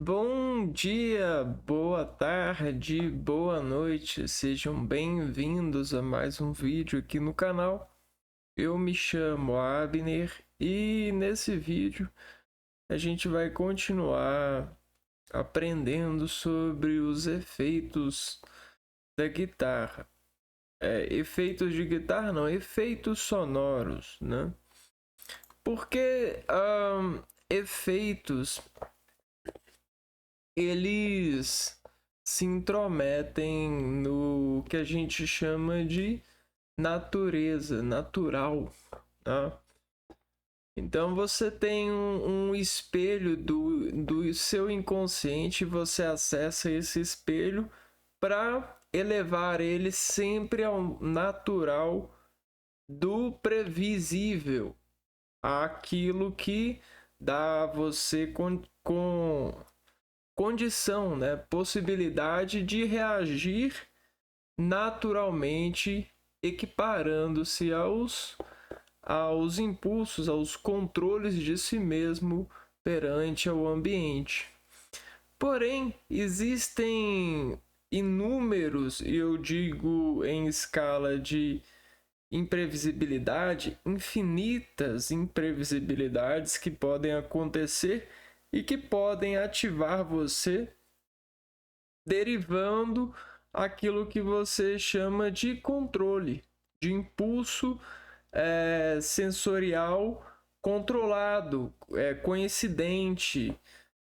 Bom dia, boa tarde, boa noite, sejam bem-vindos a mais um vídeo aqui no canal. Eu me chamo Abner e nesse vídeo a gente vai continuar aprendendo sobre os efeitos da guitarra. Efeitos de guitarra não, efeitos sonoros, né? Porque efeitos eles se intrometem no que a gente chama de natureza, natural, tá? Então você tem um espelho do seu inconsciente, você acessa esse espelho para elevar ele sempre ao natural do previsível, aquilo que dá a você com condição, né, possibilidade de reagir naturalmente, equiparando-se aos impulsos, aos controles de si mesmo perante ao ambiente. Porém, existem inúmeros, e eu digo em escala de imprevisibilidade, infinitas imprevisibilidades que podem acontecer e que podem ativar você, derivando aquilo que você chama de controle, de impulso sensorial controlado, coincidente,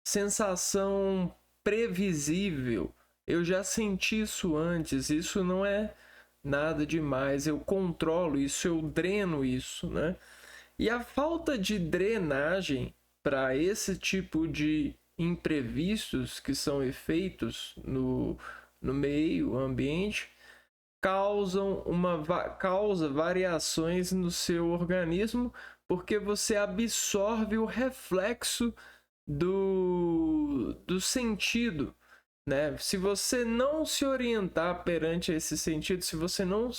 sensação previsível. Eu já senti isso antes, isso não é nada demais, eu controlo isso, eu dreno isso, né? E a falta de drenagem para esse tipo de imprevistos que são efeitos no meio ambiente causa variações no seu organismo, porque você absorve o reflexo do sentido, né? Se você não se orientar perante esse sentido, se você não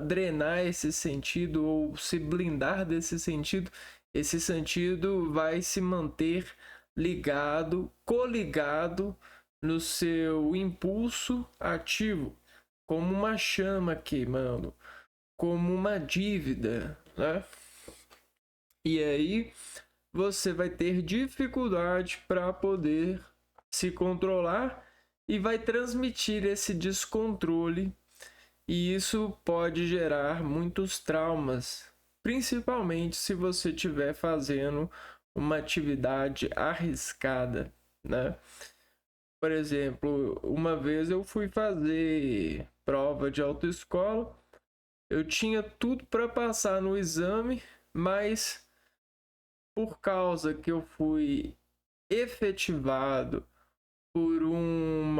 drenar esse sentido ou se blindar desse sentido, esse sentido vai se manter ligado, coligado no seu impulso ativo, como uma chama queimando, como uma dívida, né? E aí você vai ter dificuldade para poder se controlar e vai transmitir esse descontrole, e isso pode gerar muitos traumas, principalmente se você estiver fazendo uma atividade arriscada, né? Por exemplo, uma vez eu fui fazer prova de autoescola, eu tinha tudo para passar no exame, mas por causa que eu fui efetivado por um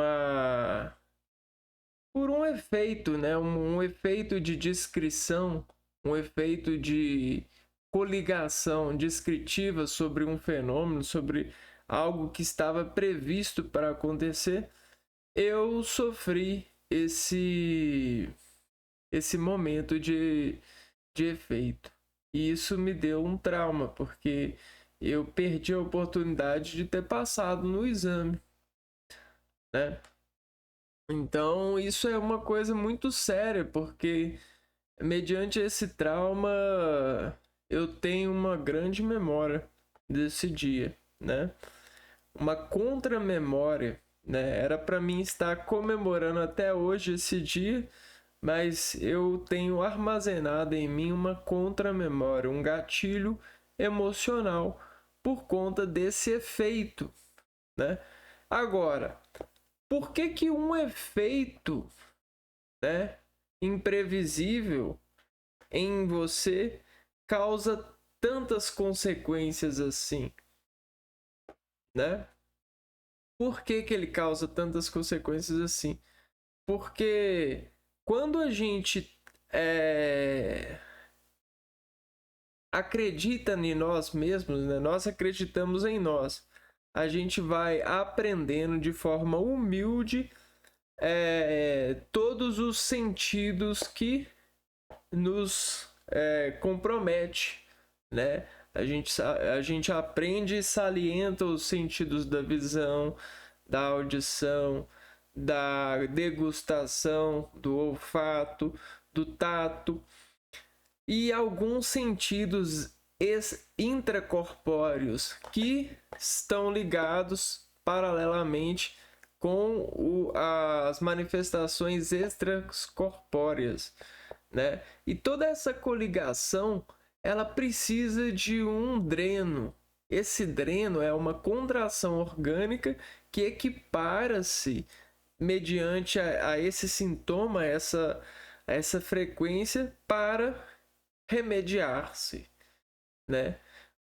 efeito, né? Um efeito de descrição, um efeito de coligação descritiva sobre um fenômeno, sobre algo que estava previsto para acontecer, eu sofri esse momento de efeito. E isso me deu um trauma, porque eu perdi a oportunidade de ter passado no exame, né? Então, isso é uma coisa muito séria, porque mediante esse trauma eu tenho uma grande memória desse dia, né? Uma contra-memória, né? Era para mim estar comemorando até hoje esse dia, mas eu tenho armazenado em mim uma contra-memória, um gatilho emocional por conta desse efeito, né? Agora, por que que um efeito, né, imprevisível em você causa tantas consequências assim, né? Por que que ele causa tantas consequências assim? Porque quando a gente acredita em nós mesmos, né? Nós acreditamos em nós, a gente vai aprendendo de forma humilde todos os sentidos que nos compromete, né, A gente aprende e salienta os sentidos da visão, da audição, da degustação, do olfato, do tato e alguns sentidos intracorpóreos que estão ligados paralelamente com as manifestações extracorpóreas, né? E toda essa coligação, ela precisa de um dreno. Esse dreno é uma contração orgânica que equipara-se mediante a esse sintoma, essa frequência para remediar-se, né?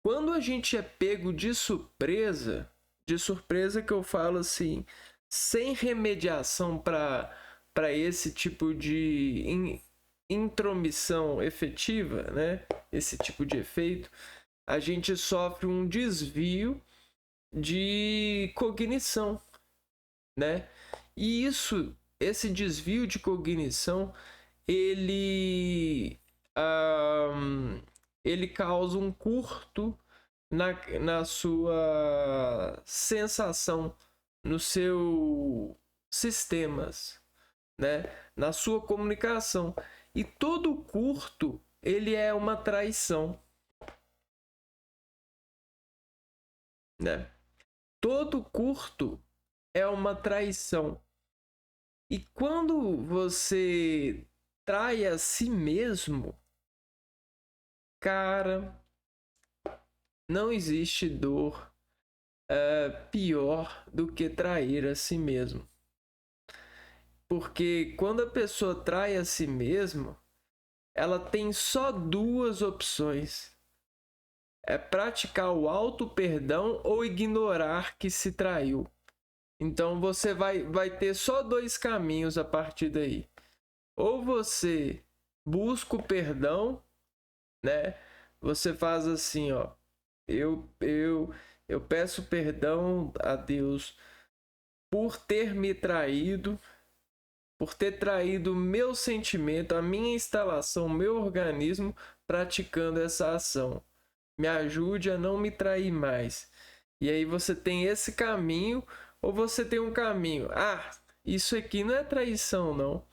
Quando a gente é pego de surpresa que eu falo assim, sem remediação para esse tipo de intromissão efetiva, né? Esse tipo de efeito, a gente sofre um desvio de cognição, né? E esse desvio de cognição, ele causa um curto na sua sensação, nos seus sistemas, né? Na sua comunicação. E todo curto, ele é uma traição, né? Todo curto é uma traição. E quando você trai a si mesmo, cara, não existe dor pior do que trair a si mesmo. Porque quando a pessoa trai a si mesma, ela tem só duas opções: é praticar o auto-perdão ou ignorar que se traiu. Então você vai ter só dois caminhos a partir daí. Ou você busca o perdão, né? Você faz assim, ó. Eu peço perdão a Deus por ter me traído, por ter traído meu sentimento, a minha instalação, meu organismo, praticando essa ação. Me ajude a não me trair mais. E aí você tem esse caminho, ou você tem um caminho. Ah, isso aqui não é traição, não.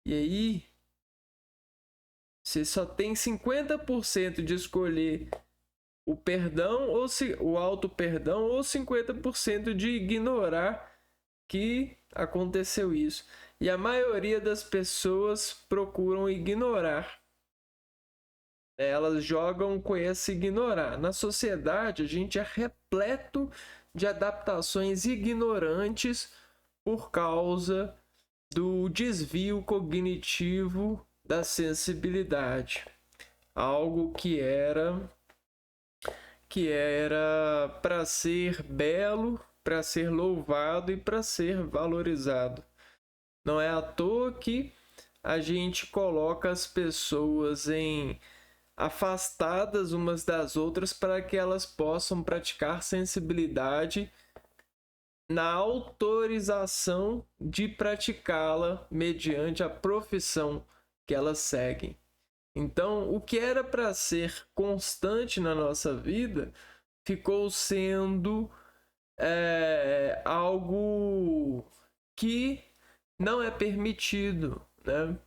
E aí, você só tem 50% de escolher o perdão, ou o auto-perdão, ou 50% de ignorar que aconteceu isso. E a maioria das pessoas procuram ignorar. Elas jogam com esse ignorar. Na sociedade, a gente é repleto de adaptações ignorantes por causa do desvio cognitivo da sensibilidade. Algo que era para ser belo, para ser louvado e para ser valorizado. Não é à toa que a gente coloca as pessoas afastadas umas das outras para que elas possam praticar sensibilidade na autorização de praticá-la mediante a profissão que elas seguem. Então, o que era para ser constante na nossa vida ficou sendo algo que não é permitido, né?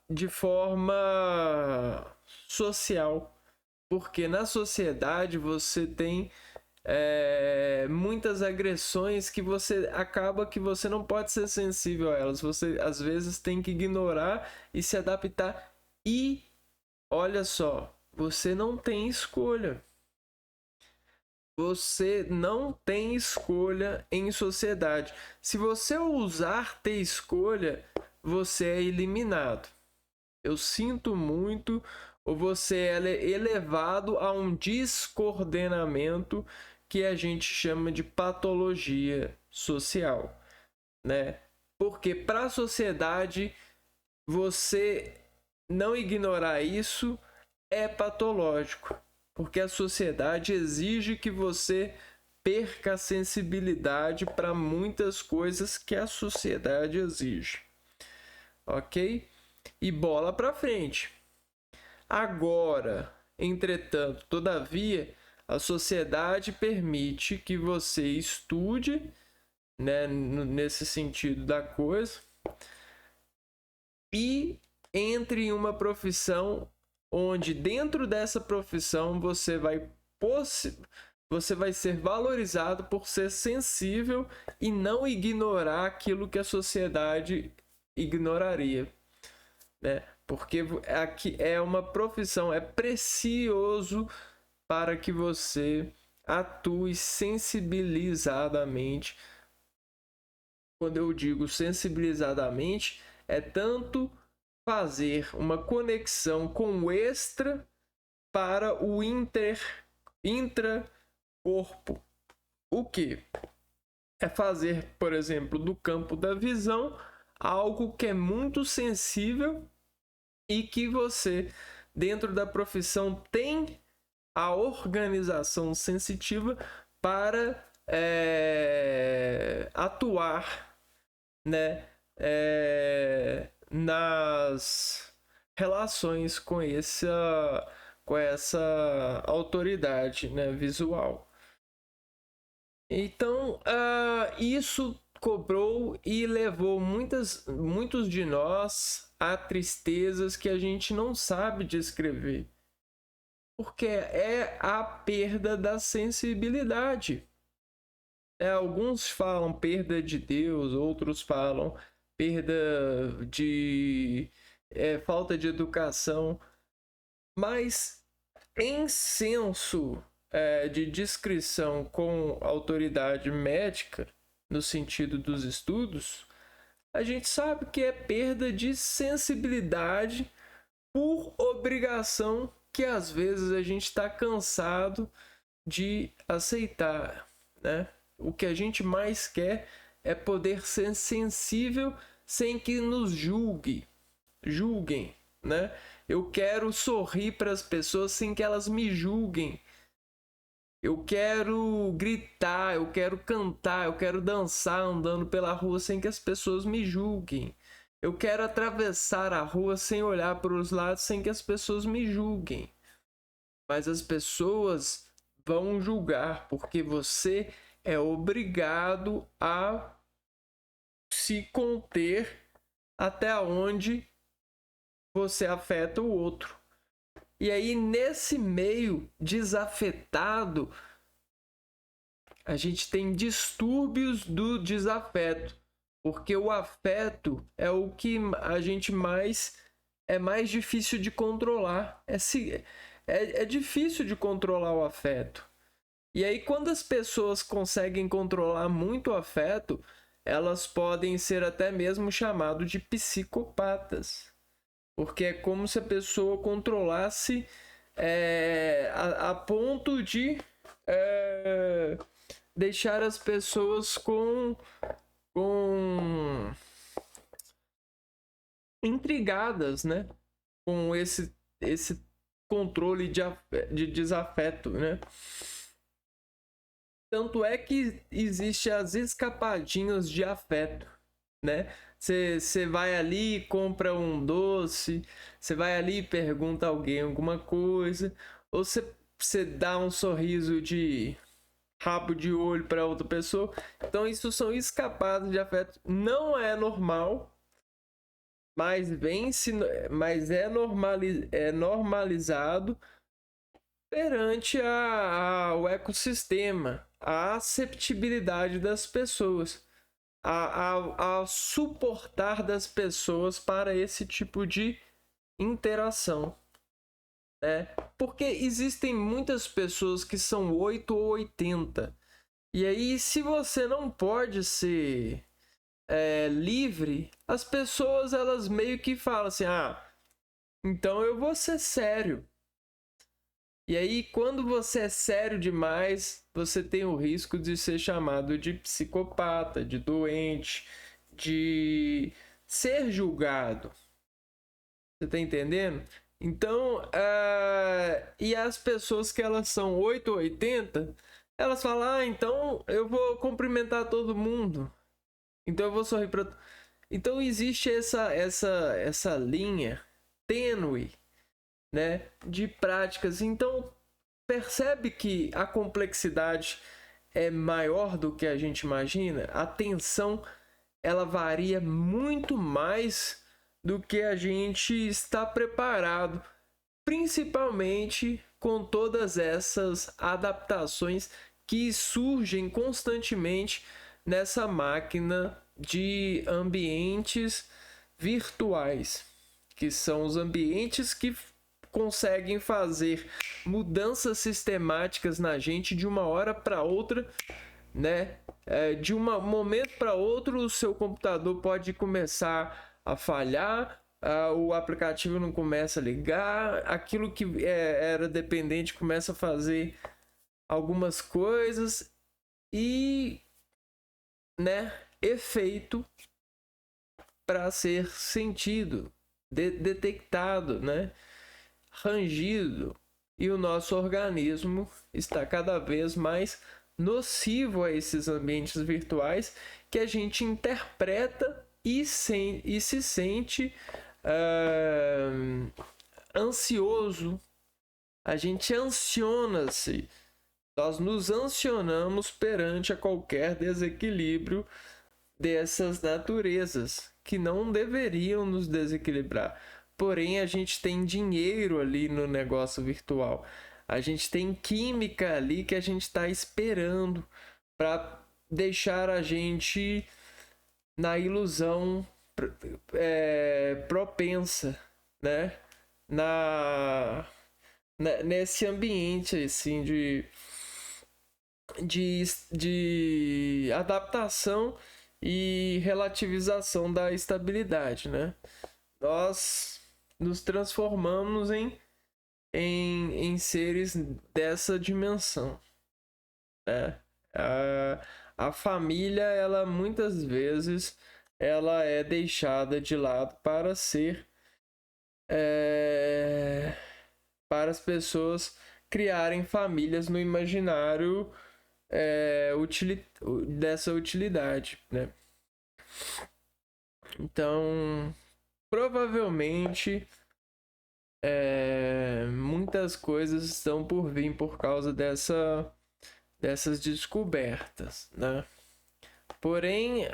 De forma social, porque na sociedade você tem muitas agressões que você não pode ser sensível a elas, você às vezes tem que ignorar e se adaptar. E olha só, você não tem escolha. Você não tem escolha em sociedade. Se você ousar ter escolha, você é eliminado. Eu sinto muito, ou você é elevado a um descoordenamento que a gente chama de patologia social, né? Porque para a sociedade, você não ignorar isso é patológico, porque a sociedade exige que você perca a sensibilidade para muitas coisas que a sociedade exige. Ok? E bola para frente. Agora, entretanto, todavia, a sociedade permite que você estude, né, nesse sentido da coisa, e entre em uma profissão onde dentro dessa profissão você vai ser valorizado por ser sensível e não ignorar aquilo que a sociedade ignoraria, né? Porque aqui é uma profissão, é precioso para que você atue sensibilizadamente. Quando eu digo sensibilizadamente, é tanto fazer uma conexão com o extra para o intracorpo. O que? É fazer, por exemplo, do campo da visão algo que é muito sensível e que você, dentro da profissão, tem a organização sensitiva para atuar, né, nas relações com essa autoridade, né, visual. Então, isso cobrou e levou muitos de nós a tristezas que a gente não sabe descrever, porque é a perda da sensibilidade. Alguns falam perda de Deus, outros falam perda de falta de educação, mas em senso de descrição com autoridade médica, no sentido dos estudos, a gente sabe que é perda de sensibilidade por obrigação que às vezes a gente está cansado de aceitar, né? O que a gente mais quer é poder ser sensível sem que nos julguem, né? Eu quero sorrir para as pessoas sem que elas me julguem. Eu quero gritar, eu quero cantar, eu quero dançar andando pela rua sem que as pessoas me julguem. Eu quero atravessar a rua sem olhar para os lados, sem que as pessoas me julguem. Mas as pessoas vão julgar, porque você é obrigado a se conter até onde você afeta o outro. E aí, nesse meio desafetado, a gente tem distúrbios do desafeto, porque o afeto é o que a gente é mais difícil de controlar. É difícil de controlar o afeto. E aí, quando as pessoas conseguem controlar muito o afeto, elas podem ser até mesmo chamadas de psicopatas. Porque é como se a pessoa controlasse a ponto de deixar as pessoas com intrigadas, né? Com esse controle de desafeto, né? Tanto é que existe as escapadinhas de afeto, né? Você vai ali, compra um doce, você vai ali e pergunta a alguém alguma coisa, ou você dá um sorriso de rabo de olho para outra pessoa. Então isso são escapadas de afeto. Não é normal, mas é normalizado perante o ecossistema, a aceptibilidade das pessoas, a suportar das pessoas para esse tipo de interação, né? Porque existem muitas pessoas que são 8 ou 80. E aí, se você não pode ser livre, as pessoas elas meio que falam assim: então eu vou ser sério. E aí, quando você é sério demais, você tem o risco de ser chamado de psicopata, de doente, de ser julgado. Você tá entendendo? Então, e as pessoas que elas são 8 ou 80, elas falam: então eu vou cumprimentar todo mundo. Então eu vou sorrir para. Então existe essa linha tênue né, de práticas. Então, percebe que a complexidade é maior do que a gente imagina? A tensão, ela varia muito mais do que a gente está preparado, principalmente com todas essas adaptações que surgem constantemente nessa máquina de ambientes virtuais, que são os ambientes que conseguem fazer mudanças sistemáticas na gente de uma hora para outra, né? De um momento para outro, o seu computador pode começar a falhar, o aplicativo não começa a ligar, aquilo que era dependente começa a fazer algumas coisas e, né, efeito para ser sentido, detectado, né, rangido, e o nosso organismo está cada vez mais nocivo a esses ambientes virtuais que a gente interpreta e se sente ansioso. A gente ansiona-se, nós nos ansionamos perante a qualquer desequilíbrio dessas naturezas que não deveriam nos desequilibrar. Porém, a gente tem dinheiro ali no negócio virtual. A gente tem química ali que a gente está esperando para deixar a gente na ilusão propensa, né? Nesse ambiente assim de adaptação e relativização da estabilidade, né? Nós nos transformamos em seres dessa dimensão, né? A família, ela muitas vezes ela é deixada de lado para ser para as pessoas criarem famílias no imaginário dessa utilidade, né? Então, provavelmente muitas coisas estão por vir por causa dessas descobertas, né? Porém,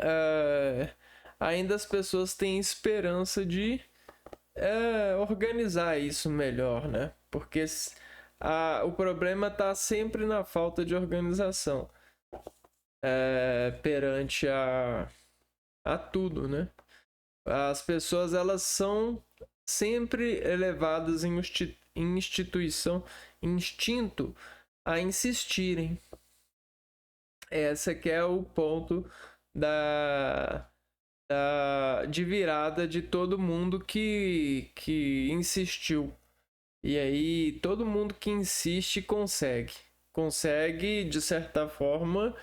ainda as pessoas têm esperança de organizar isso melhor, né? Porque o problema está sempre na falta de organização perante a tudo, né? As pessoas, elas são sempre levadas em instinto a insistirem. Esse que é o ponto de virada de todo mundo que insistiu. E aí, todo mundo que insiste consegue, de certa forma,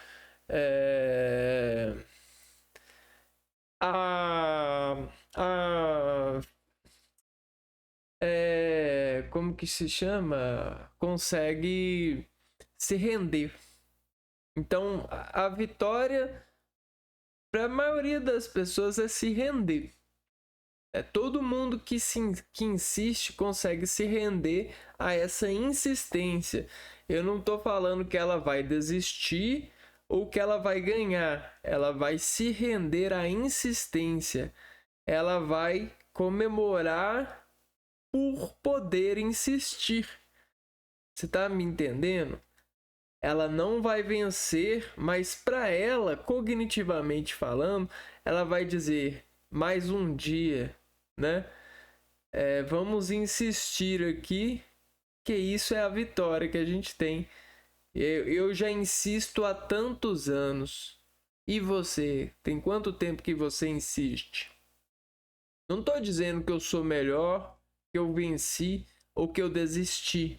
como que se chama? Consegue se render. Então, a vitória para a maioria das pessoas é se render. Todo mundo que insiste consegue se render a essa insistência. Eu não estou falando que ela vai desistir ou que ela vai ganhar. Ela vai se render à insistência. Ela vai comemorar por poder insistir. Você está me entendendo? Ela não vai vencer, mas para ela, cognitivamente falando, ela vai dizer: mais um dia, né? Vamos insistir aqui, que isso é a vitória que a gente tem. Eu já insisto há tantos anos. E você? Tem quanto tempo que você insiste? Não estou dizendo que eu sou melhor, que eu venci ou que eu desisti.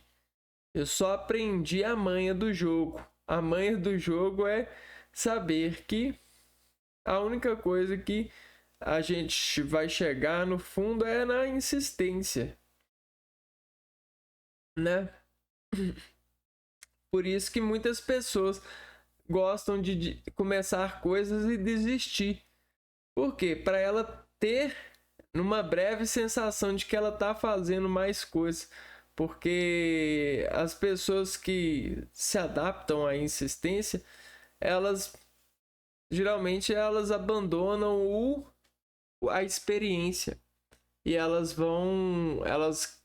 Eu só aprendi a manha do jogo. A manha do jogo é saber que a única coisa que a gente vai chegar no fundo é na insistência, né? Por isso que muitas pessoas gostam de começar coisas e desistir. Por quê? Para ela ter numa breve sensação de que ela está fazendo mais coisas. Porque as pessoas que se adaptam à insistência, elas geralmente elas abandonam a experiência e elas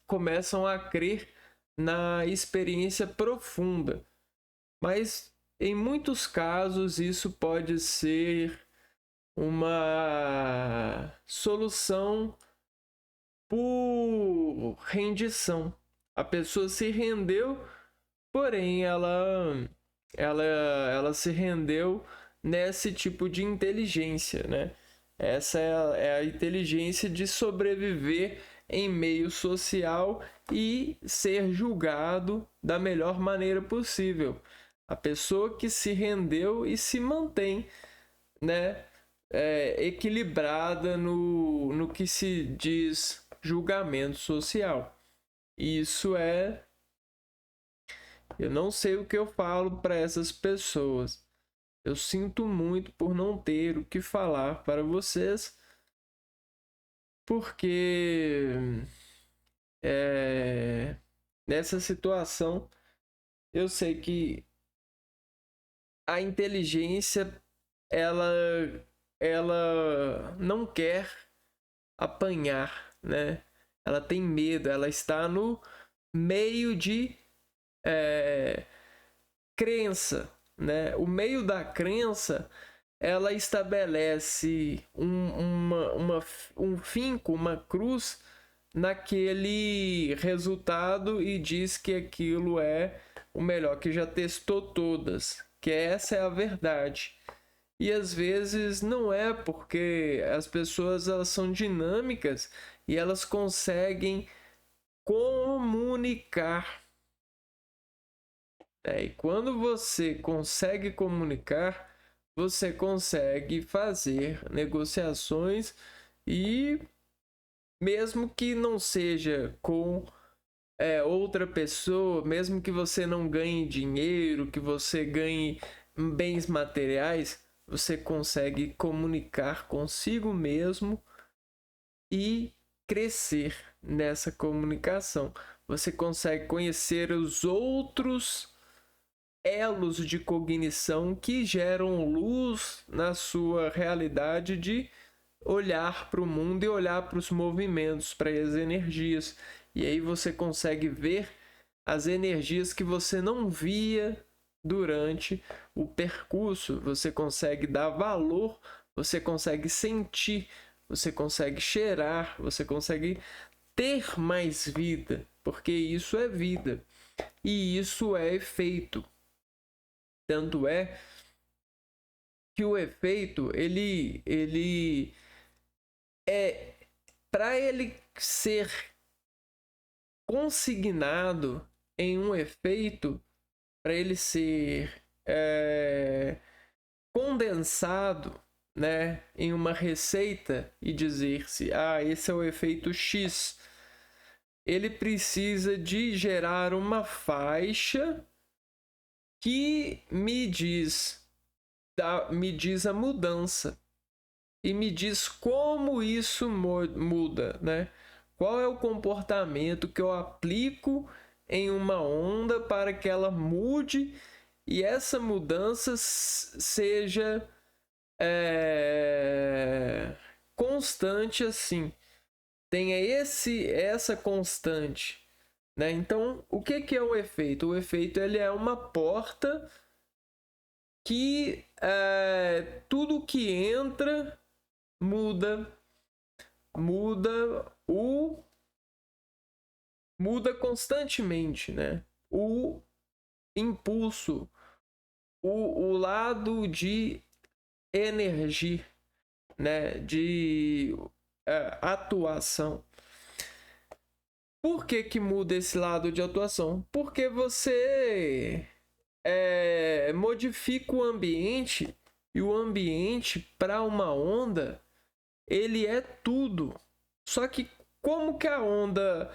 começam a crer na experiência profunda. Mas em muitos casos isso pode ser uma solução por rendição. A pessoa se rendeu, porém ela se rendeu nesse tipo de inteligência, né? Essa é a inteligência de sobreviver em meio social e ser julgado da melhor maneira possível. A pessoa que se rendeu e se mantém, né, equilibrada no que se diz julgamento social. Isso é... Eu não sei o que eu falo para essas pessoas. Eu sinto muito por não ter o que falar para vocês, porque nessa situação eu sei que a inteligência ela não quer apanhar, né? Ela tem medo, ela está no meio de crença, né? O meio da crença, ela estabelece um finco, uma cruz naquele resultado e diz que aquilo é o melhor, que já testou todas, que essa é a verdade. E às vezes não é, porque as pessoas elas são dinâmicas e elas conseguem comunicar. E quando você consegue comunicar, você consegue fazer negociações e mesmo que não seja com outra pessoa, mesmo que você não ganhe dinheiro, que você ganhe bens materiais, você consegue comunicar consigo mesmo e crescer nessa comunicação. Você consegue conhecer os outros elos de cognição que geram luz na sua realidade de olhar para o mundo e olhar para os movimentos, para as energias. E aí você consegue ver as energias que você não via durante o percurso. Você consegue dar valor, você consegue sentir, você consegue cheirar, você consegue ter mais vida, porque isso é vida e isso é efeito. Tanto é que o efeito, ele é para ele ser consignado em um efeito, para ele ser condensado, né, em uma receita e dizer-se, esse é o efeito X, ele precisa de gerar uma faixa que me diz a mudança e me diz como isso muda, né? Qual é o comportamento que eu aplico em uma onda para que ela mude e essa mudança seja constante assim. Tenha essa constante, né? Então, o que é o efeito? O efeito ele é uma porta que tudo que entra muda constantemente, né? O impulso, o lado de energia, né? De atuação. Por que muda esse lado de atuação? Porque você modifica o ambiente e o ambiente para uma onda ele é tudo. Só que como que a onda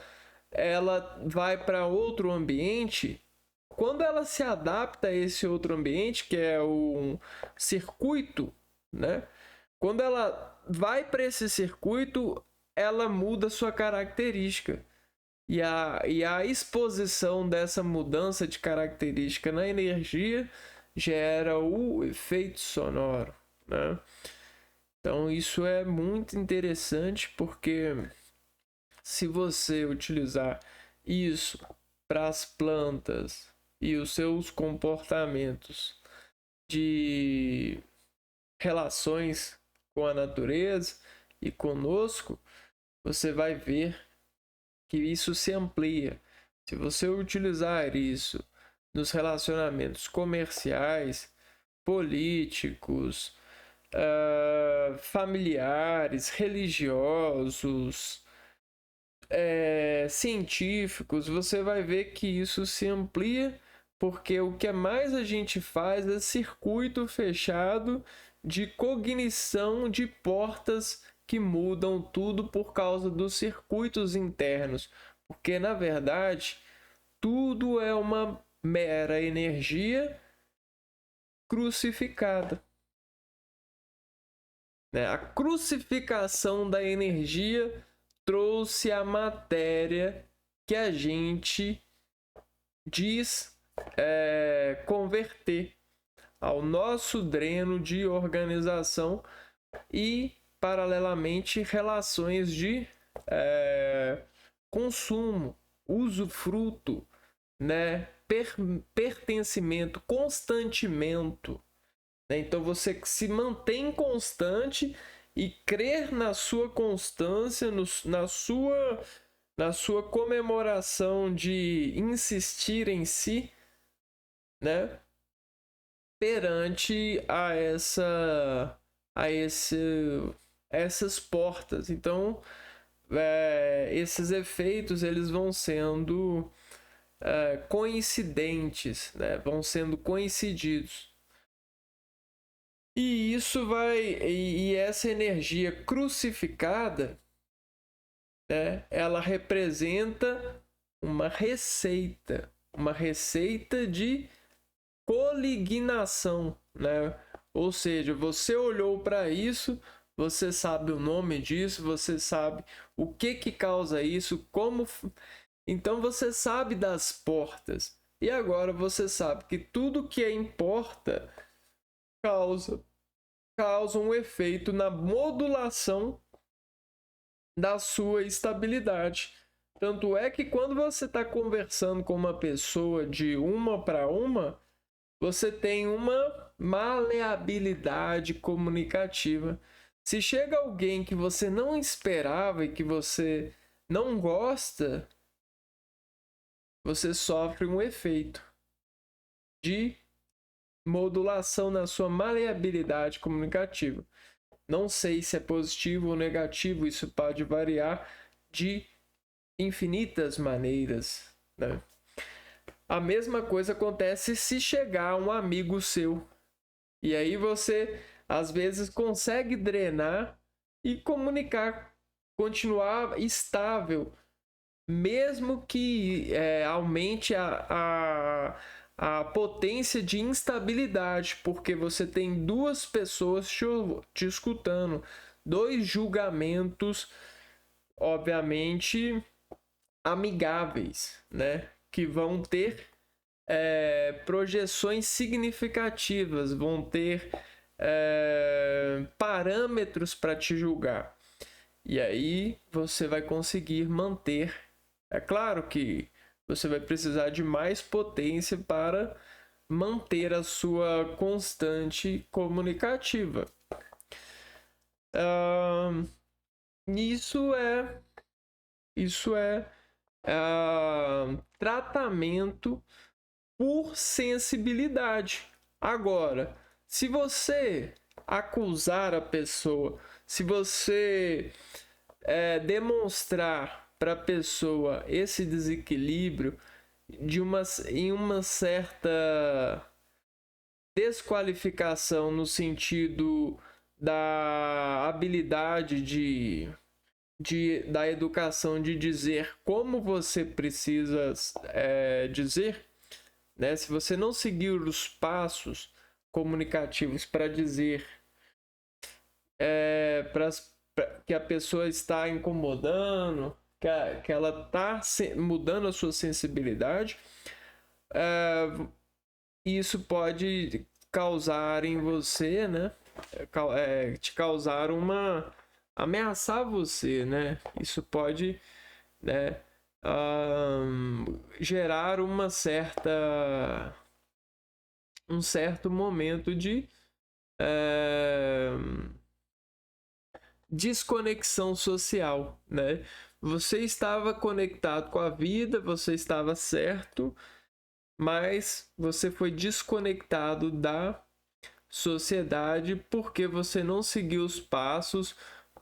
ela vai para outro ambiente, quando ela se adapta a esse outro ambiente, que é um circuito, né? Quando ela vai para esse circuito, ela muda sua característica. E a exposição dessa mudança de característica na energia gera o efeito sonoro, né? Então isso é muito interessante, porque se você utilizar isso para as plantas e os seus comportamentos de relações com a natureza e conosco, você vai ver que isso se amplia. Se você utilizar isso nos relacionamentos comerciais, políticos, familiares, religiosos, científicos, você vai ver que isso se amplia, porque o que mais a gente faz é circuito fechado de cognição de portas que mudam tudo por causa dos circuitos internos, porque na verdade tudo é uma mera energia crucificada. A crucificação da energia trouxe a matéria que a gente diz converter ao nosso dreno de organização e, paralelamente, relações de consumo, usufruto, né? Pertencimento, constantimento. Né? Então você se mantém constante e crer na sua constância, na sua comemoração de insistir em si, né? Perante essas portas. Então, esses efeitos eles vão sendo coincidentes, né? Vão sendo coincididos. E isso e essa energia crucificada, né? Ela representa uma receita de colignação, né? Ou seja, você olhou para isso, você sabe o nome disso, você sabe o que causa isso, como. Então você sabe das portas. E agora você sabe que tudo que importa causa um efeito na modulação da sua estabilidade. Tanto é que quando você está conversando com uma pessoa de uma para uma, você tem uma maleabilidade comunicativa. Se chega alguém que você não esperava e que você não gosta, você sofre um efeito de modulação na sua maleabilidade comunicativa. Não sei se é positivo ou negativo, isso pode variar de infinitas maneiras, né? A mesma coisa acontece se chegar um amigo seu. E aí você, às vezes, consegue drenar e comunicar, continuar estável, mesmo que aumente a potência de instabilidade, porque você tem duas pessoas te escutando, dois julgamentos, obviamente, amigáveis, né? Que vão ter projeções significativas, vão ter parâmetros para te julgar. E aí você vai conseguir manter. É claro que você vai precisar de mais potência para manter a sua constante comunicativa. Isso é tratamento por sensibilidade. Agora, se você acusar a pessoa, se você demonstrar para a pessoa esse desequilíbrio em uma certa desqualificação no sentido da habilidade da educação de dizer como você precisa dizer, né? Se você não seguir os passos comunicativos para dizer que a pessoa está incomodando, que ela tá mudando a sua sensibilidade, isso pode causar em você, né? Te causar ameaçar você, né? Isso pode, né, gerar um certo momento de desconexão social, né? Você estava conectado com a vida, você estava certo, mas você foi desconectado da sociedade porque você não seguiu os passos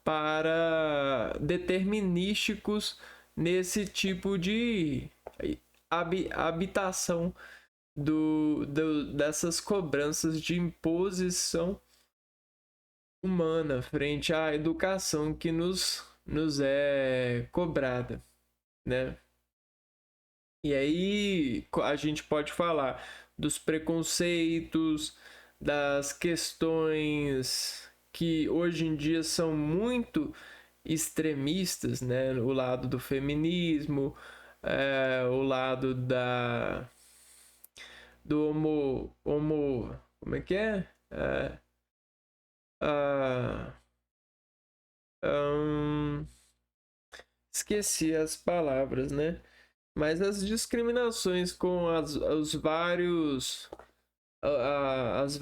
para determinísticos nesse tipo de habitação dessas cobranças de imposição humana frente à educação que nos é cobrada, né? E aí a gente pode falar dos preconceitos, das questões que hoje em dia são muito extremistas, né? O lado do feminismo, o lado do como é que é? Esqueci as palavras, né? Mas as discriminações com os vários os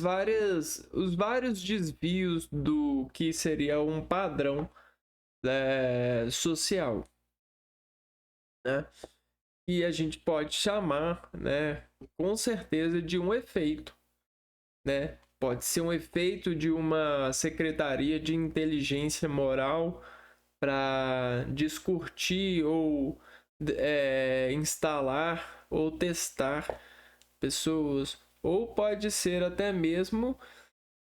vários desvios do que seria um padrão social, né? E a gente pode chamar, né, com certeza, de um efeito, né? Pode ser um efeito de uma secretaria de inteligência moral para discutir ou instalar ou testar pessoas, ou pode ser até mesmo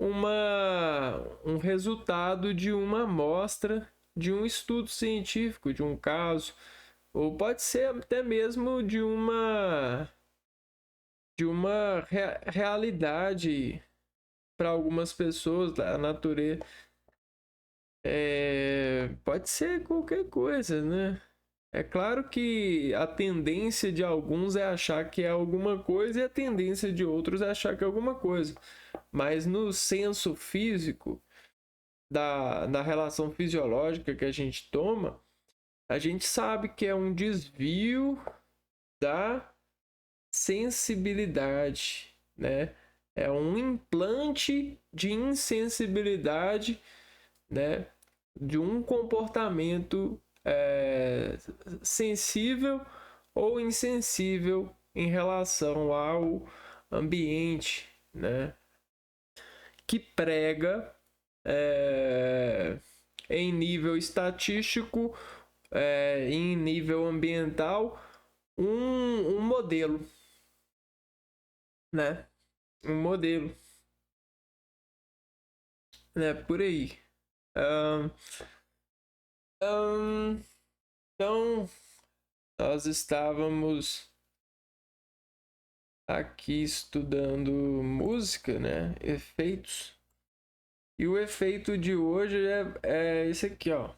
um resultado de uma amostra de um estudo científico, de um caso, ou pode ser até mesmo de uma realidade para algumas pessoas da natureza. Pode ser qualquer coisa, né? É claro que a tendência de alguns é achar que é alguma coisa e a tendência de outros é achar que é alguma coisa. Mas no senso físico, da relação fisiológica que a gente toma, a gente sabe que é um desvio da sensibilidade, né? É um implante de insensibilidade, né? De um comportamento sensível ou insensível em relação ao ambiente, né? Que prega em nível estatístico, em nível ambiental, um modelo, né? Um modelo, né? Por aí. Então, nós estávamos aqui estudando música, né? Efeitos. E o efeito de hoje é esse aqui, ó.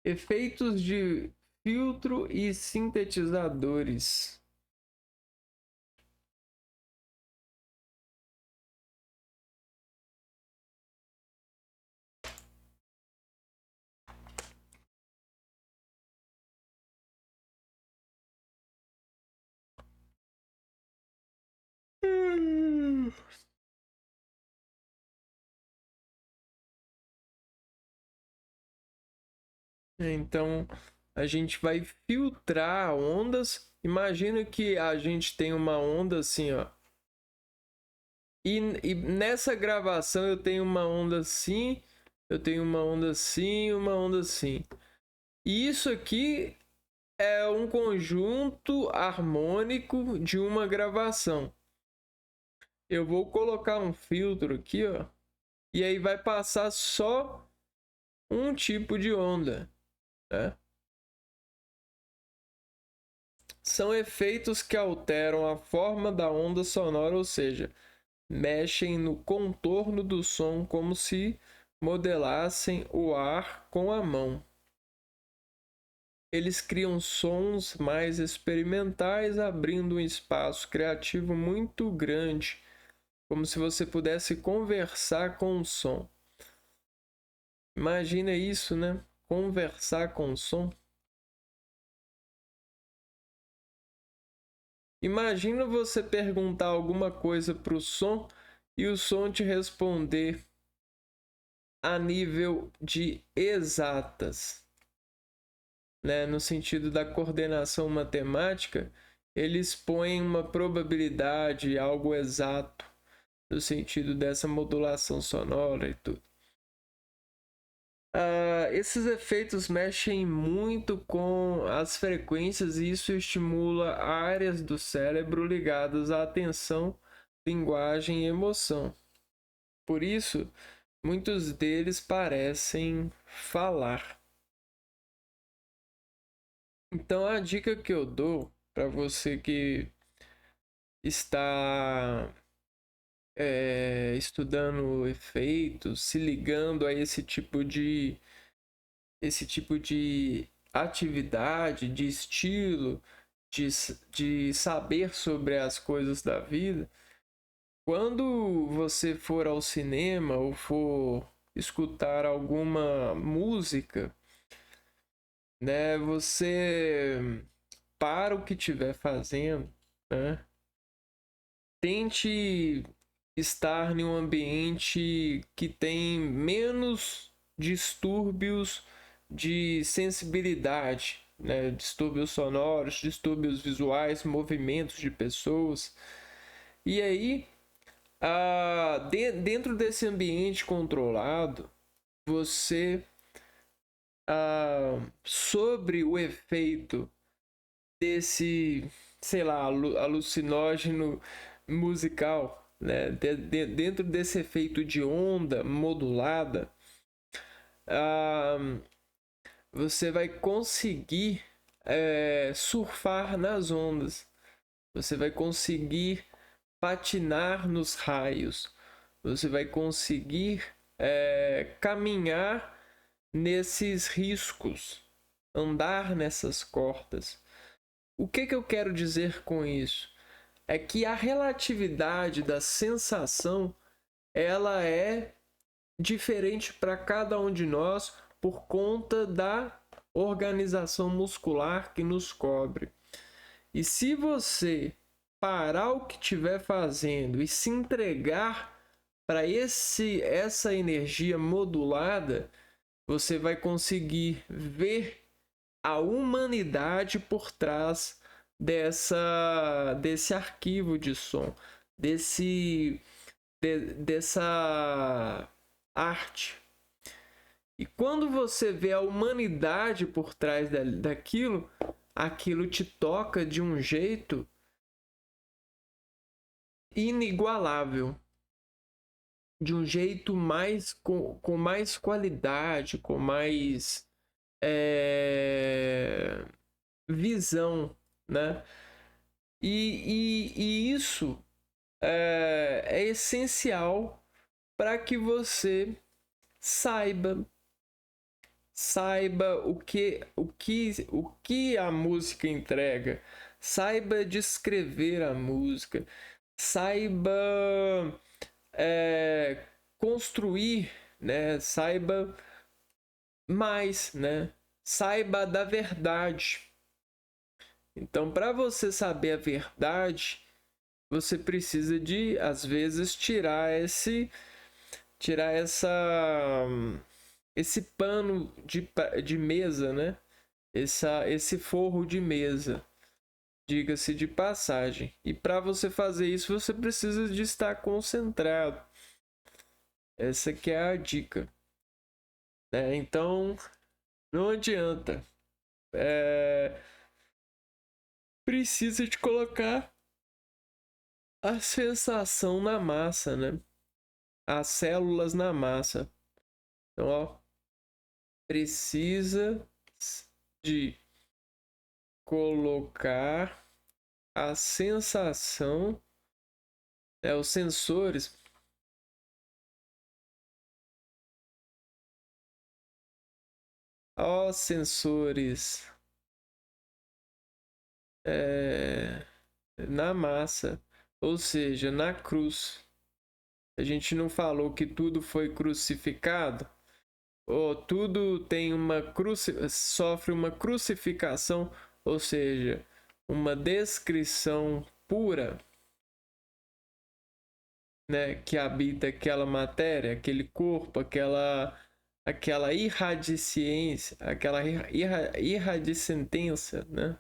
Efeitos de filtro e sintetizadores. Então, a gente vai filtrar ondas. Imagina que a gente tem uma onda assim, ó. E nessa gravação eu tenho uma onda assim, eu tenho uma onda assim, uma onda assim. E isso aqui é um conjunto harmônico de uma gravação. Eu vou colocar um filtro aqui, ó. E aí vai passar só um tipo de onda, né? São efeitos que alteram a forma da onda sonora, ou seja, mexem no contorno do som como se modelassem o ar com a mão. Eles criam sons mais experimentais, abrindo um espaço criativo muito grande, como se você pudesse conversar com o som. Imagina isso, né? Conversar com o som. Imagina você perguntar alguma coisa para o som e o som te responder a nível de exatas, né? No sentido da coordenação matemática, eles põem uma probabilidade, algo exato, no sentido dessa modulação sonora e tudo. Esses efeitos mexem muito com as frequências e isso estimula áreas do cérebro ligadas à atenção, linguagem e emoção. Por isso, muitos deles parecem falar. Então, a dica que eu dou para você que está estudando efeitos, se ligando a esse tipo de atividade, de estilo, de saber sobre as coisas da vida, quando você for ao cinema ou for escutar alguma música, né, você para o que estiver fazendo, né, tente estar em um ambiente que tem menos distúrbios de sensibilidade, né? Distúrbios sonoros, distúrbios visuais, movimentos de pessoas. E aí, dentro desse ambiente controlado, você, sobre o efeito desse, sei lá, alucinógeno musical, né? Dentro desse efeito de onda modulada, você vai conseguir surfar nas ondas, você vai conseguir patinar nos raios, você vai conseguir caminhar nesses riscos, andar nessas cordas. O que eu quero dizer com isso? É que a relatividade da sensação ela é diferente para cada um de nós por conta da organização muscular que nos cobre. E se você parar o que estiver fazendo e se entregar para essa energia modulada, você vai conseguir ver a humanidade por trás desse arquivo de som, dessa arte. E quando você vê a humanidade por trás daquilo, aquilo te toca de um jeito inigualável, de um jeito com mais qualidade, com mais visão, né? E isso é essencial para que você saiba o que a música entrega, saiba descrever a música, saiba construir, né? Saiba mais, né? Saiba da verdade. Então, para você saber a verdade, você precisa de, às vezes, tirar esse pano de mesa, né? Esse forro de mesa, diga-se de passagem. E para você fazer isso, você precisa de estar concentrado. Essa que é a dica, né? Então, não adianta. Precisa de colocar a sensação na massa, né? As células na massa. Então, ó, precisa de colocar a sensação Os sensores. Os sensores na massa, ou seja, na cruz. A gente não falou que tudo foi crucificado? Ou tudo tem sofre uma crucificação, ou seja, uma descrição pura, né, que habita aquela matéria, aquele corpo, aquela irradicência, aquela irradicência, né?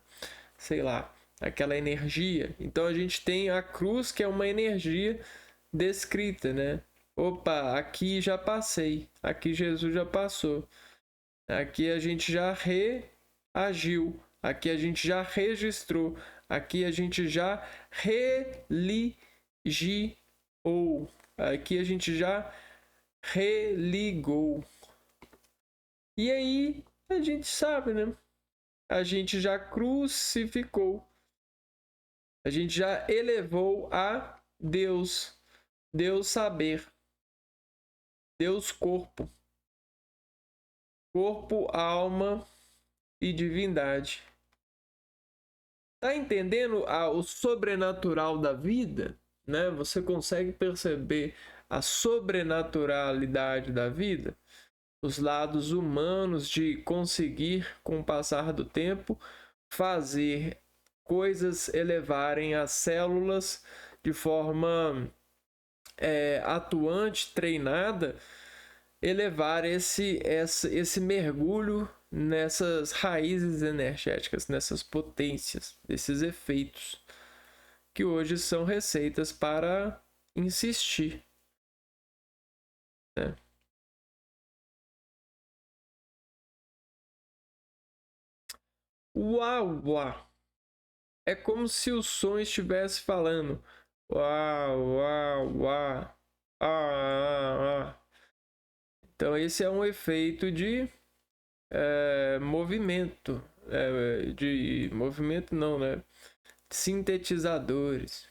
Sei lá, aquela energia. Então a gente tem a cruz, que é uma energia descrita, né? Opa, aqui já passei, aqui Jesus já passou, aqui a gente já reagiu, aqui a gente já registrou, aqui a gente já religiou, aqui a gente já religou. E aí a gente sabe, né? A gente já crucificou, a gente já elevou a Deus, Deus saber, Deus corpo, corpo, alma e divindade. Tá entendendo o sobrenatural da vida, né? Você consegue perceber a sobrenaturalidade da vida, os lados humanos de conseguir, com o passar do tempo, fazer coisas elevarem as células de forma atuante, treinada, elevar esse mergulho nessas raízes energéticas, nessas potências, desses efeitos, que hoje são receitas para insistir, né? Uau, uau! É como se o som estivesse falando. Uau, uau, uau. Então esse é um efeito de movimento. De movimento não, né? Sintetizadores.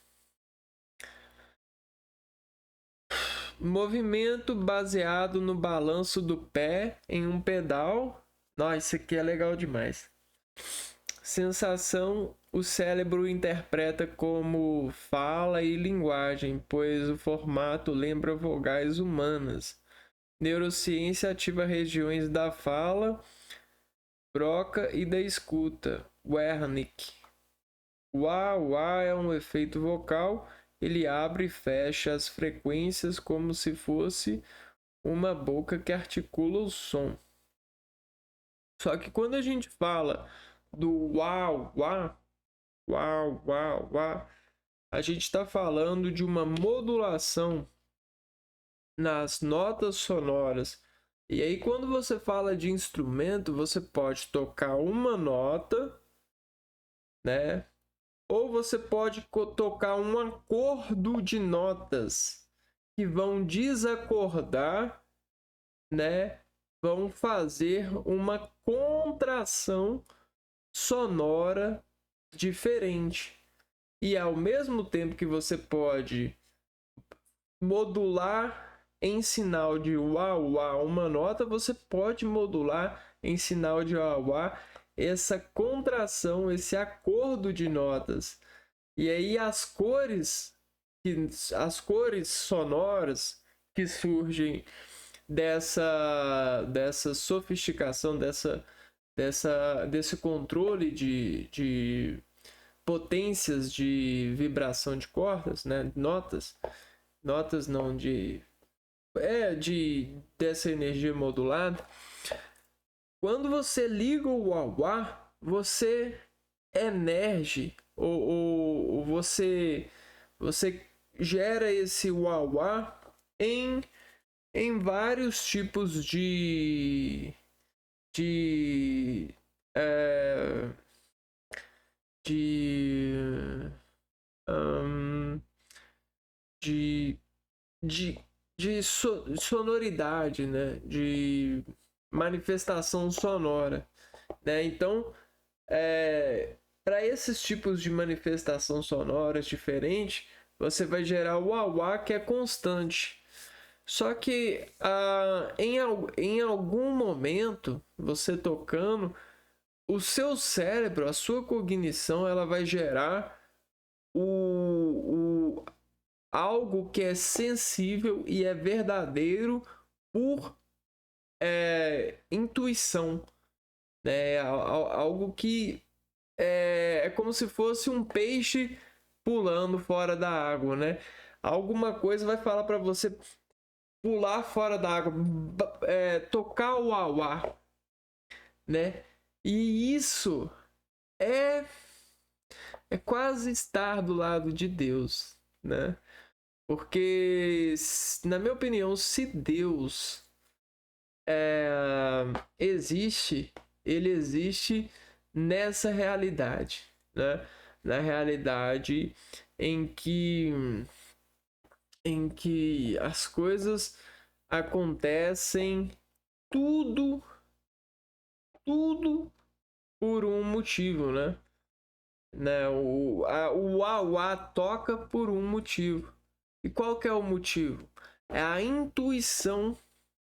Movimento baseado no balanço do pé em um pedal. Nossa, isso aqui é legal demais. Sensação, o cérebro interpreta como fala e linguagem, pois o formato lembra vogais humanas. Neurociência ativa regiões da fala, Broca e da escuta. Wernicke. Uá é um efeito vocal, ele abre e fecha as frequências como se fosse uma boca que articula o som. Só que quando a gente fala do uau, a gente está falando de uma modulação nas notas sonoras. E aí, quando você fala de instrumento, você pode tocar uma nota, né? Ou você pode tocar um acordo de notas que vão desacordar, né? Vão fazer uma contração sonora diferente. E ao mesmo tempo que você pode modular em sinal de uau uma nota, você pode modular em sinal de uau essa contração, esse acordo de notas. E aí as cores sonoras que surgem dessa sofisticação, desse controle de potências de vibração de cordas, né? Notas não, dessa energia modulada. Quando você liga o wah-wah, você emerge, ou você gera esse wah-wah em vários tipos de sonoridade, né? De manifestação sonora, né? Então, para esses tipos de manifestação sonoras diferentes, você vai gerar o wah-wah, que é constante. Só que em algum momento, você tocando, o seu cérebro, a sua cognição, ela vai gerar algo que é sensível e é verdadeiro por intuição. Né? Algo que é como se fosse um peixe pulando fora da água, né? Alguma coisa vai falar para você pular fora da água, tocar o auá, né? E isso é quase estar do lado de Deus, né? Porque, na minha opinião, se Deus existe, ele existe nessa realidade, né? Na realidade em que as coisas acontecem tudo por um motivo, né? O Auá toca por um motivo. E qual que é o motivo? É a intuição,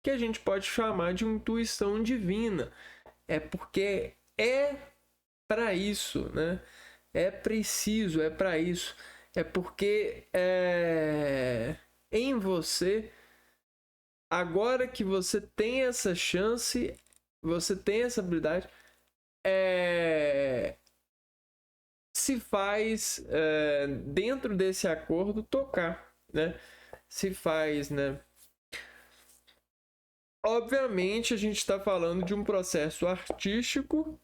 que a gente pode chamar de intuição divina. É porque é para isso, né? É preciso, é para isso. É porque em você, agora que você tem essa chance, você tem essa habilidade, se faz dentro desse acordo tocar, né? Se faz, né? Obviamente a gente está falando de um processo artístico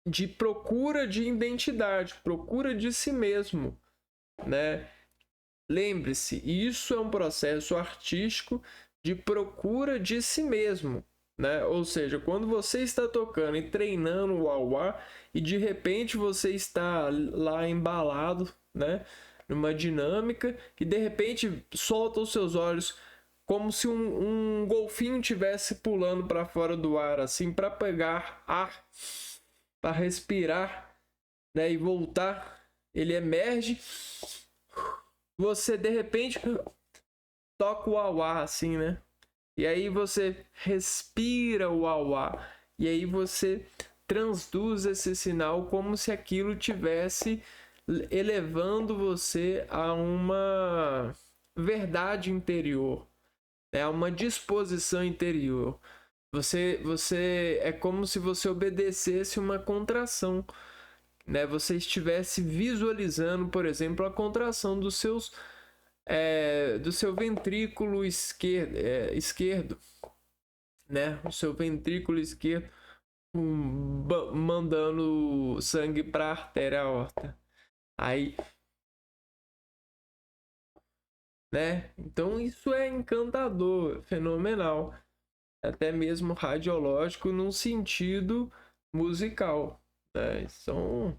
de procura de identidade, procura de si mesmo, né? Lembre-se, isso é um processo artístico de procura de si mesmo, né? Ou seja, quando você está tocando e treinando o auá e de repente você está lá embalado, né? Numa dinâmica e de repente solta os seus olhos como se um golfinho tivesse pulando para fora do ar, assim, para pegar ar, para respirar, né? E voltar. Ele emerge, você de repente toca o auá assim, né? E aí você respira o auá. E aí você transduz esse sinal como se aquilo tivesse elevando você a uma verdade interior, né? A uma disposição interior. Você é como se você obedecesse uma contração, né? Você estivesse visualizando, por exemplo, a contração dos seus do seu ventrículo esquerdo, né? O seu ventrículo esquerdo mandando sangue para a artéria aorta. Aí, né? Então isso é encantador, fenomenal, até mesmo radiológico num sentido musical, né? Então,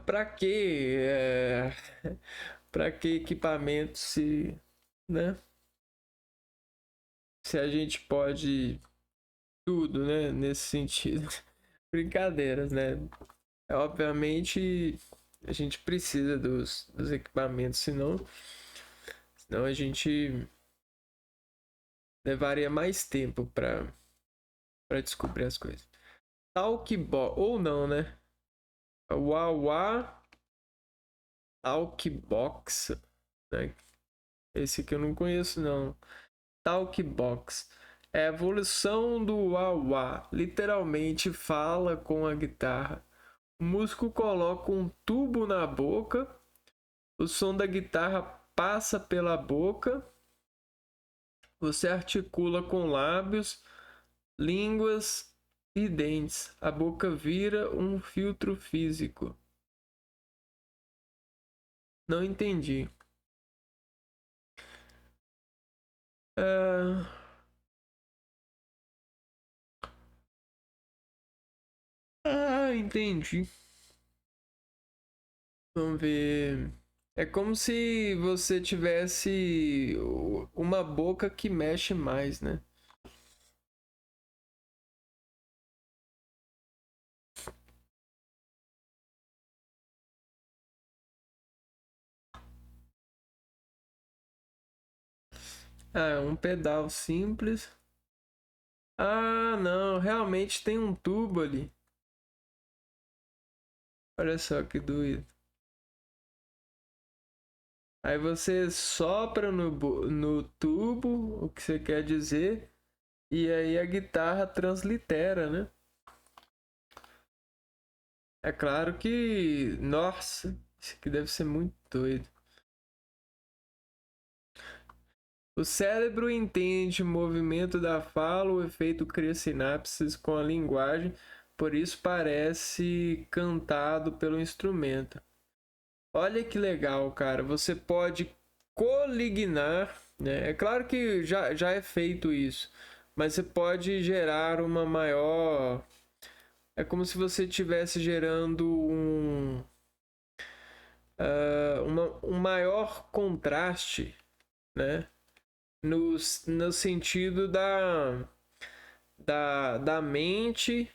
para que para que equipamento né? Se a gente pode tudo, né? Nesse sentido. Brincadeiras, né? Obviamente a gente precisa dos equipamentos, senão a gente levaria mais tempo para descobrir as coisas. Talkbox, ou não, né? Wawa Talkbox, né? Esse aqui eu não conheço, não. Talkbox. É a evolução do wah-wah. Literalmente fala com a guitarra. O músico coloca um tubo na boca. O som da guitarra passa pela boca. Você articula com lábios, línguas e dentes. A boca vira um filtro físico. Não entendi. Entendi. Vamos ver. É como se você tivesse uma boca que mexe mais, né? Ah, é um pedal simples. Ah, não, realmente tem um tubo ali. Olha só que doido. Aí você sopra no tubo o que você quer dizer, e aí a guitarra translitera, né? É claro que, nossa, isso aqui deve ser muito doido. O cérebro entende o movimento da fala, o efeito cria sinapses com a linguagem, por isso parece cantado pelo instrumento. Olha que legal, cara. Você pode colignar, né? É claro que já é feito isso, mas você pode gerar uma maior. É como se você estivesse gerando um maior contraste, né? No sentido da mente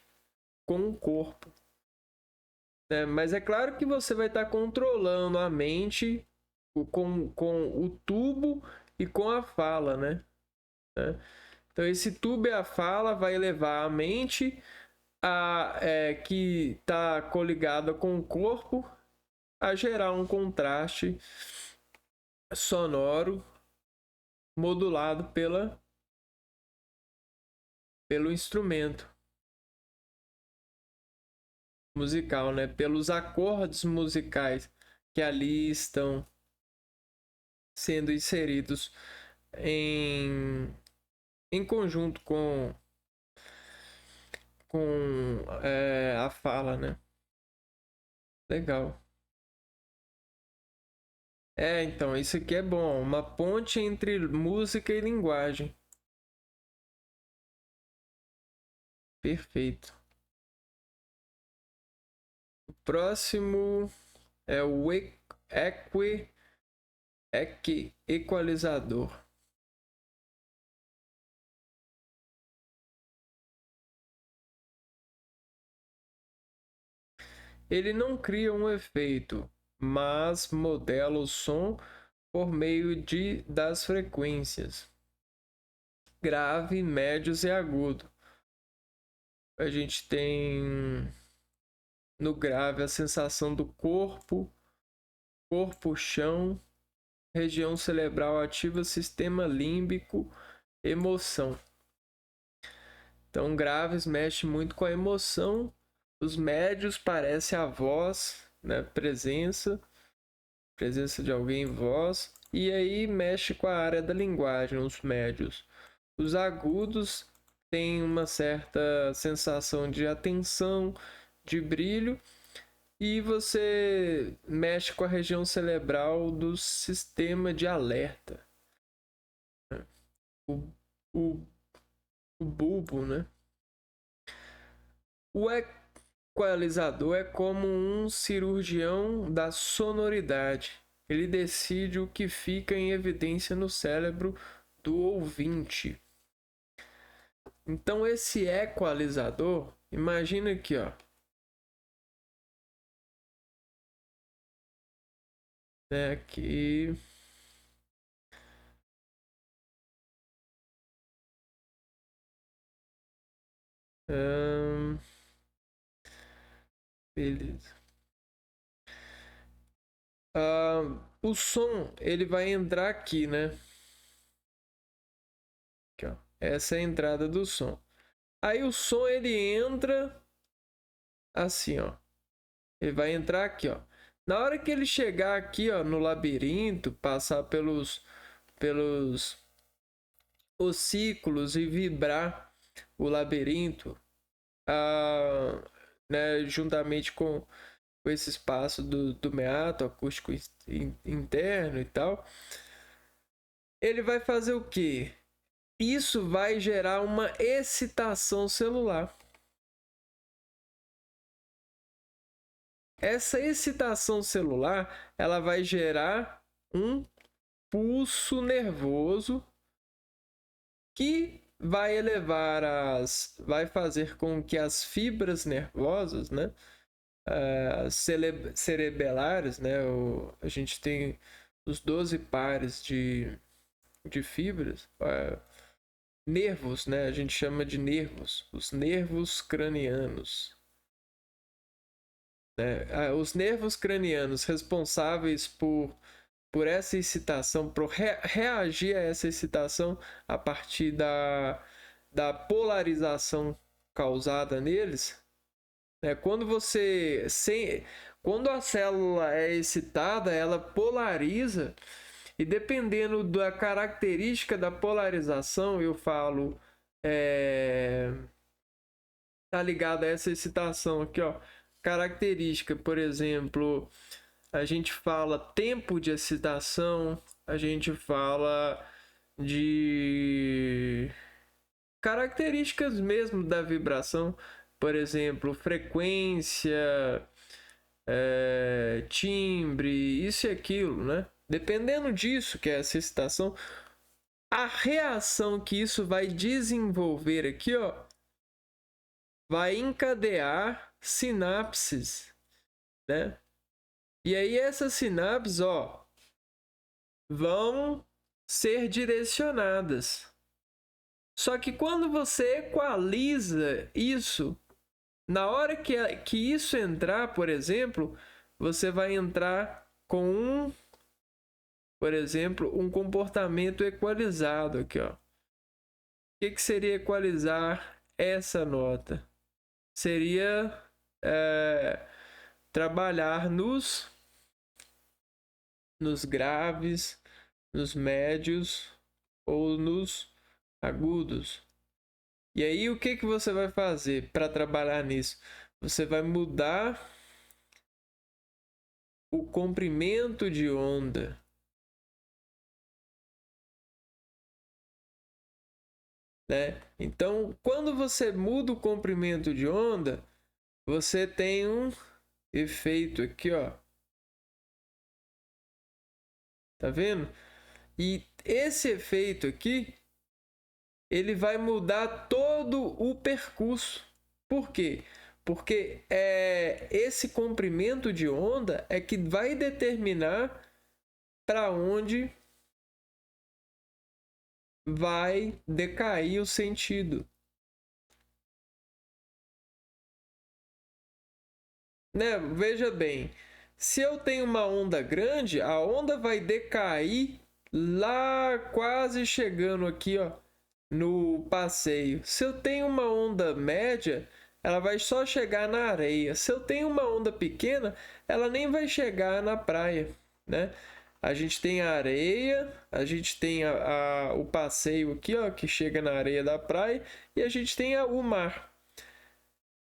com o corpo. Né? Mas é claro que você vai estar controlando a mente com o tubo e com a fala, né? Então esse tubo e a fala vai levar a mente que está coligada com o corpo a gerar um contraste sonoro modulado pelo instrumento musical, né? Pelos acordes musicais que ali estão sendo inseridos em conjunto com a fala, né? Legal. Então, isso aqui é bom. Uma ponte entre música e linguagem. Perfeito. O próximo é o equalizador. Ele não cria um efeito, mas modela o som por meio das frequências grave, médios e agudo. A gente tem no grave a sensação do corpo, chão, região cerebral ativa, sistema límbico, emoção. Então, graves mexe muito com a emoção. Os médios parece a voz, né? Presença de alguém em voz. E aí mexe com a área da linguagem, os médios. Os agudos têm uma certa sensação de atenção, de brilho. E você mexe com a região cerebral do sistema de alerta. O, o, o bulbo, né? O equalizador é como um cirurgião da sonoridade. Ele decide o que fica em evidência no cérebro do ouvinte. Então esse equalizador, imagina aqui, ó. Aqui. Beleza. O som, ele vai entrar aqui, né? Aqui, ó. Essa é a entrada do som. Aí o som, ele entra assim, ó. Ele vai entrar aqui, ó. Na hora que ele chegar aqui, ó, no labirinto, passar pelos ossículos e vibrar o labirinto, né, juntamente com esse espaço do meato acústico interno e tal, ele vai fazer o quê? Isso vai gerar uma excitação celular. Essa excitação celular, ela vai gerar um pulso nervoso que vai fazer com que as fibras nervosas, né, cerebelares, né, a gente tem os 12 pares de fibras, nervos, né? A gente chama de nervos, os nervos cranianos. Os nervos cranianos responsáveis por essa excitação, por reagir a essa excitação a partir da polarização causada neles, né? Quando a célula é excitada, ela polariza, e dependendo da característica da polarização, eu falo, tá ligado a essa excitação aqui, ó. Característica, por exemplo, a gente fala tempo de excitação, a gente fala de características mesmo da vibração, por exemplo, frequência, timbre, isso e aquilo, né? Dependendo disso, que é essa excitação, a reação que isso vai desenvolver aqui, ó, vai encadear sinapses, né? E aí essas sinapses, ó, vão ser direcionadas. Só que quando você equaliza isso, na hora que isso entrar, por exemplo, você vai entrar com por exemplo, um comportamento equalizado aqui, ó. O que seria equalizar essa nota? Seria trabalhar nos graves, nos médios ou nos agudos. E aí o que você vai fazer para trabalhar nisso? Você vai mudar o comprimento de onda. Né? Então, quando você muda o comprimento de onda, você tem um efeito aqui, ó. Tá vendo? E esse efeito aqui, ele vai mudar todo o percurso. Por quê? Porque esse comprimento de onda é que vai determinar para onde vai decair o sentido. Né? Veja bem, se eu tenho uma onda grande, a onda vai decair lá quase chegando aqui, ó, no passeio. Se eu tenho uma onda média, ela vai só chegar na areia. Se eu tenho uma onda pequena, ela nem vai chegar na praia, né? A gente tem a areia, a gente tem o passeio aqui, ó, que chega na areia da praia, e a gente tem o mar.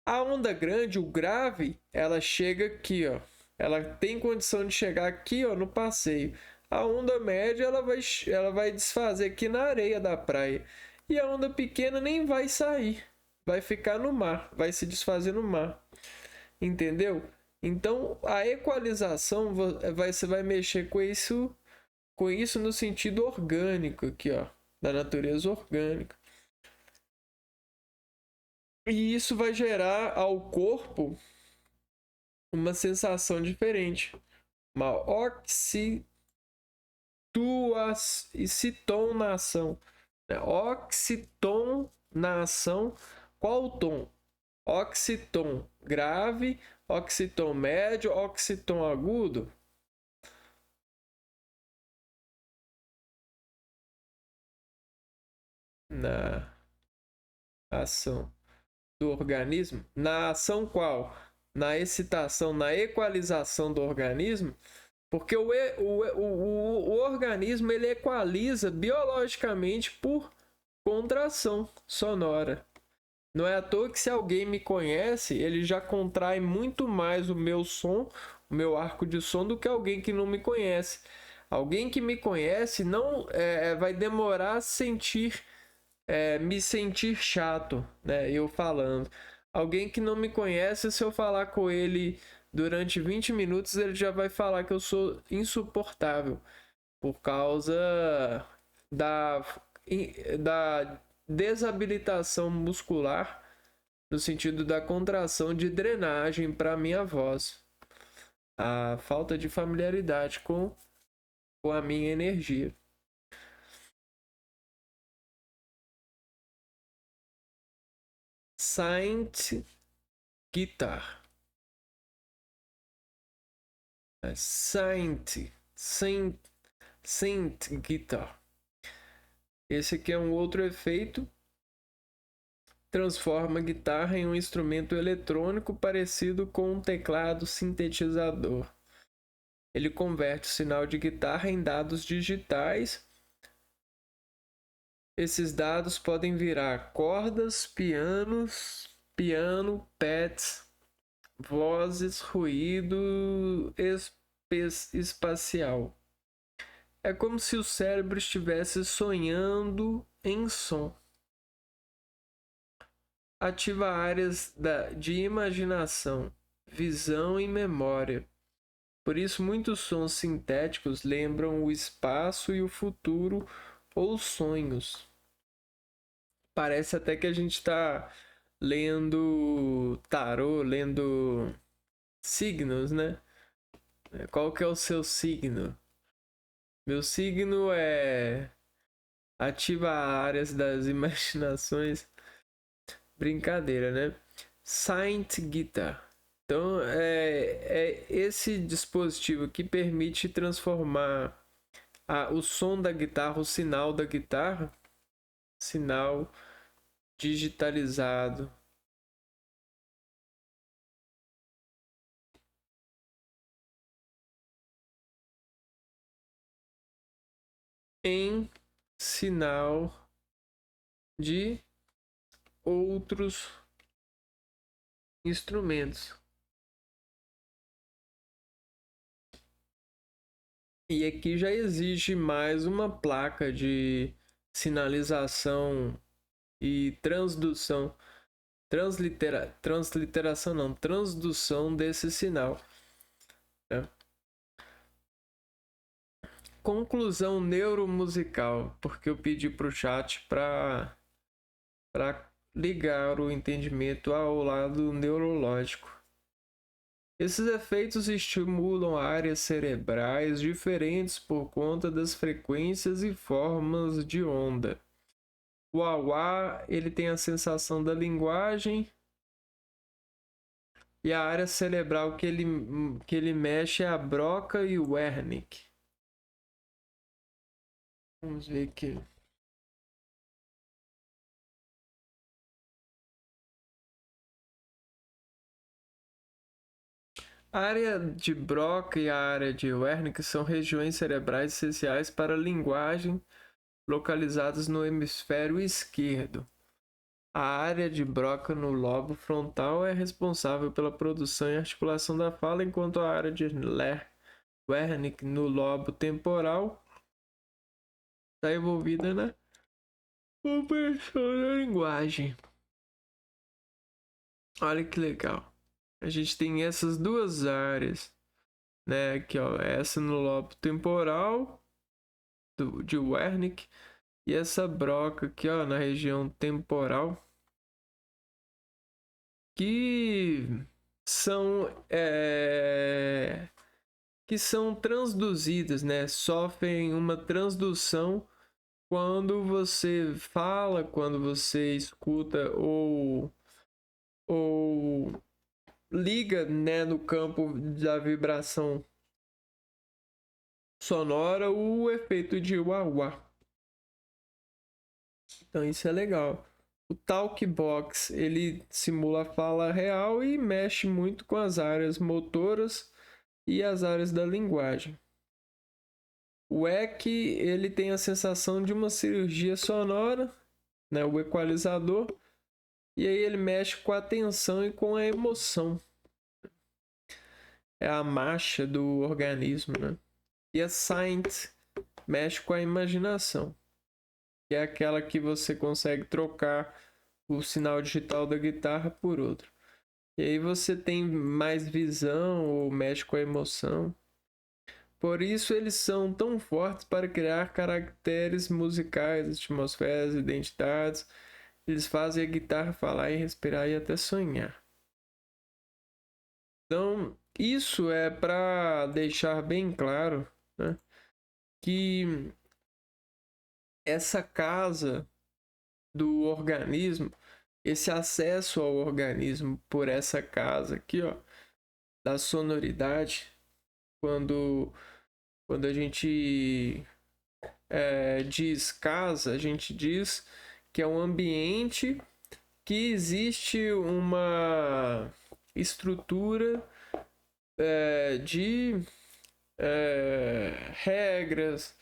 A onda grande, o grave, ela chega aqui, ó. Ela tem condição de chegar aqui, ó, no passeio. A onda média, ela vai desfazer aqui na areia da praia. E a onda pequena nem vai sair. Vai ficar no mar, vai se desfazer no mar. Entendeu? Então, a equalização, você vai mexer com isso no sentido orgânico aqui, ó, da natureza orgânica. E isso vai gerar ao corpo uma sensação diferente, uma oxitonação. Oxitonação, qual o tom? Oxitom grave, oxitom médio, oxitom agudo. Na ação do organismo. Na ação qual? Na excitação, na equalização do organismo. Porque o organismo ele equaliza biologicamente por contração sonora. Não é à toa que se alguém me conhece, ele já contrai muito mais o meu som, o meu arco de som, do que alguém que não me conhece. Alguém que me conhece não vai demorar a me sentir chato, né? Eu falando. Alguém que não me conhece, se eu falar com ele durante 20 minutos, ele já vai falar que eu sou insuportável por causa da desabilitação muscular, no sentido da contração de drenagem para minha voz. A falta de familiaridade com a minha energia. synth guitar. Synth guitar. Esse aqui é um outro efeito. Transforma a guitarra em um instrumento eletrônico parecido com um teclado sintetizador. Ele converte o sinal de guitarra em dados digitais. Esses dados podem virar cordas, piano, pads, vozes, ruído espacial. É como se o cérebro estivesse sonhando em som. Ativa áreas de imaginação, visão e memória. Por isso, muitos sons sintéticos lembram o espaço e o futuro ou sonhos. Parece até que a gente está lendo tarô, lendo signos, né? Qual que é o seu signo? Meu signo é ativa áreas das imaginações. Brincadeira, né? Synth Guitar. Então, é esse dispositivo que permite transformar o som da guitarra, o sinal da guitarra, sinal digitalizado, em sinal de outros instrumentos. E aqui já existe mais uma placa de sinalização e transdução, transliteração não, transdução desse sinal. Né? Conclusão neuromusical, porque eu pedi para o chat para ligar o entendimento ao lado neurológico. Esses efeitos estimulam áreas cerebrais diferentes por conta das frequências e formas de onda. O wah ele tem a sensação da linguagem e a área cerebral que ele mexe é a Broca e o Wernicke. Vamos ver aqui. A área de Broca e a área de Wernicke são regiões cerebrais essenciais para a linguagem localizadas no hemisfério esquerdo. A área de Broca no lobo frontal é responsável pela produção e articulação da fala, enquanto a área de Wernicke no lobo temporal está envolvida na compreensão da linguagem. Olha que legal. A gente tem essas duas áreas, né? Aqui, ó, essa no lobo temporal de Wernicke e essa broca aqui, ó, na região temporal, que são transduzidas, né? Sofrem uma transdução quando você fala, quando você escuta ou liga, né, no campo da vibração sonora o efeito de wah-wah. Então isso é legal. O Talkbox, ele simula a fala real e mexe muito com as áreas motoras e as áreas da linguagem. O EQ, ele tem a sensação de uma cirurgia sonora, né, o equalizador, e aí ele mexe com a atenção e com a emoção. É a marcha do organismo, né? E a Synth mexe com a imaginação, que é aquela que você consegue trocar o sinal digital da guitarra por outro. E aí você tem mais visão ou mexe com a emoção. Por isso eles são tão fortes para criar caracteres musicais, atmosferas, identidades. Eles fazem a guitarra falar e respirar e até sonhar. Então, isso é para deixar bem claro, né, que essa casa do organismo, esse acesso ao organismo por essa casa aqui, ó, da sonoridade, quando a gente diz casa, a gente diz que é um ambiente que existe uma estrutura de regras,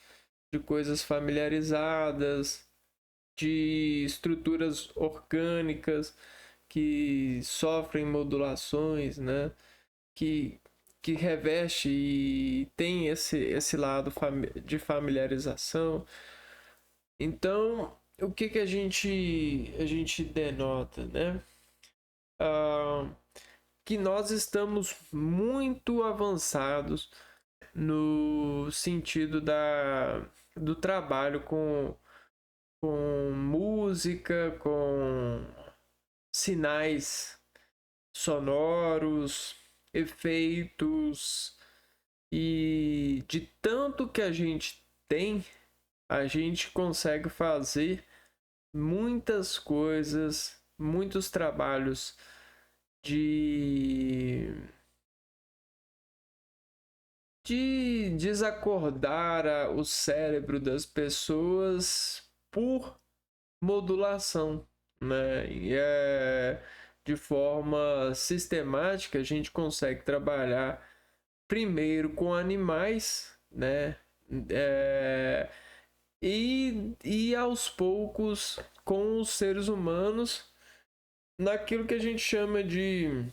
de coisas familiarizadas, de estruturas orgânicas que sofrem modulações, né? Que, que reveste e tem esse lado de familiarização. Então, o que a gente denota, né? Que nós estamos muito avançados no sentido do trabalho com música, com sinais sonoros, efeitos, e de tanto que a gente tem, a gente consegue fazer muitas coisas, muitos trabalhos de desacordar o cérebro das pessoas por modulação, né? E de forma sistemática a gente consegue trabalhar primeiro com animais, né? E aos poucos com os seres humanos naquilo que a gente chama de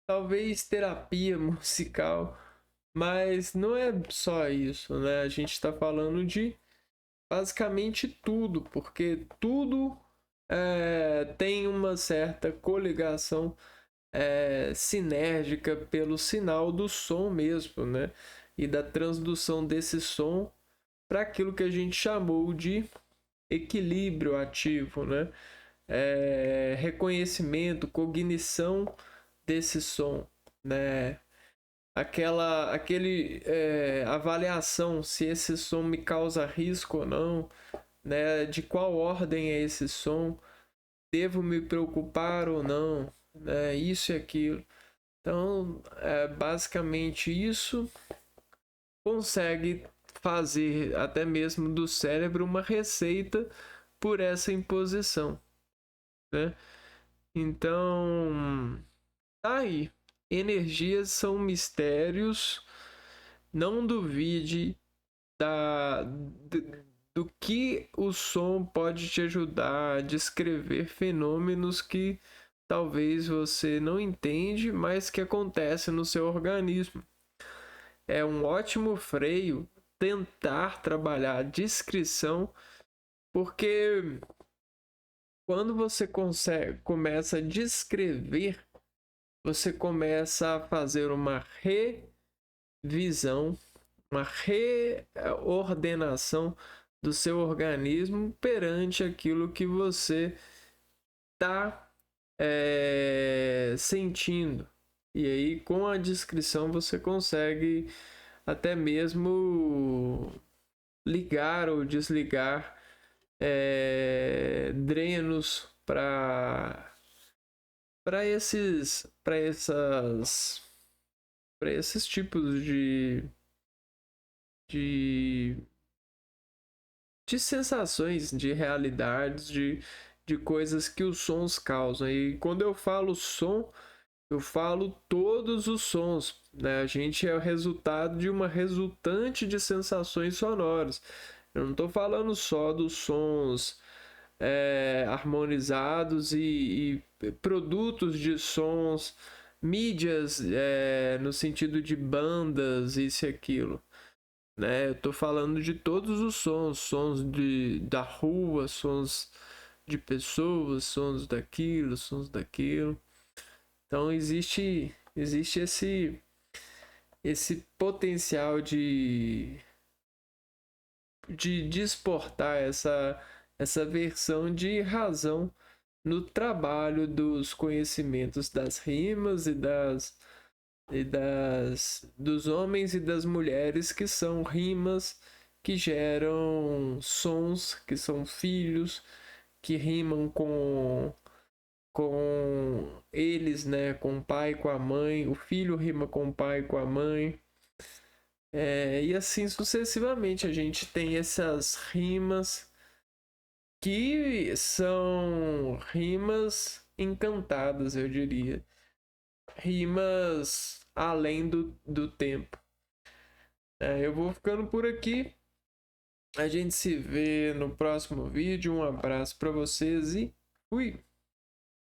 talvez terapia musical, mas não é só isso, né? A gente está falando de basicamente tudo, porque tudo tem uma certa coligação sinérgica pelo sinal do som mesmo, né? E da transdução desse som para aquilo que a gente chamou de equilíbrio ativo, né? Reconhecimento, cognição desse som, né? Aquele avaliação se esse som me causa risco ou não, né? De qual ordem é esse som, devo me preocupar ou não, né? Isso e aquilo. Então, basicamente isso consegue fazer até mesmo do cérebro uma receita por essa imposição, né? Então, tá aí. Energias são mistérios. Não duvide do que o som pode te ajudar a descrever fenômenos que talvez você não entende, mas que acontecem no seu organismo. É um ótimo freio tentar trabalhar a descrição, porque quando você começa a descrever, você começa a fazer uma revisão, uma reordenação do seu organismo perante aquilo que você está sentindo. E aí, com a descrição, você consegue até mesmo ligar ou desligar drenos para esses tipos de, de sensações, de realidades, de coisas que os sons causam. E quando eu falo som, eu falo todos os sons, né? A gente é o resultado de uma resultante de sensações sonoras. Eu não estou falando só dos sons harmonizados e produtos de sons, mídias no sentido de bandas, isso e aquilo, né? Eu estou falando de todos os sons, sons da rua, sons de pessoas, sons daquilo. Então existe esse potencial de exportar essa versão de razão no trabalho dos conhecimentos das rimas dos homens e das mulheres, que são rimas que geram sons, que são filhos, que rimam com eles, né? Com o pai, com a mãe. O filho rima com o pai, com a mãe. E assim sucessivamente a gente tem essas rimas que são rimas encantadas, eu diria. Rimas além do tempo. Eu vou ficando por aqui. A gente se vê no próximo vídeo. Um abraço para vocês e fui!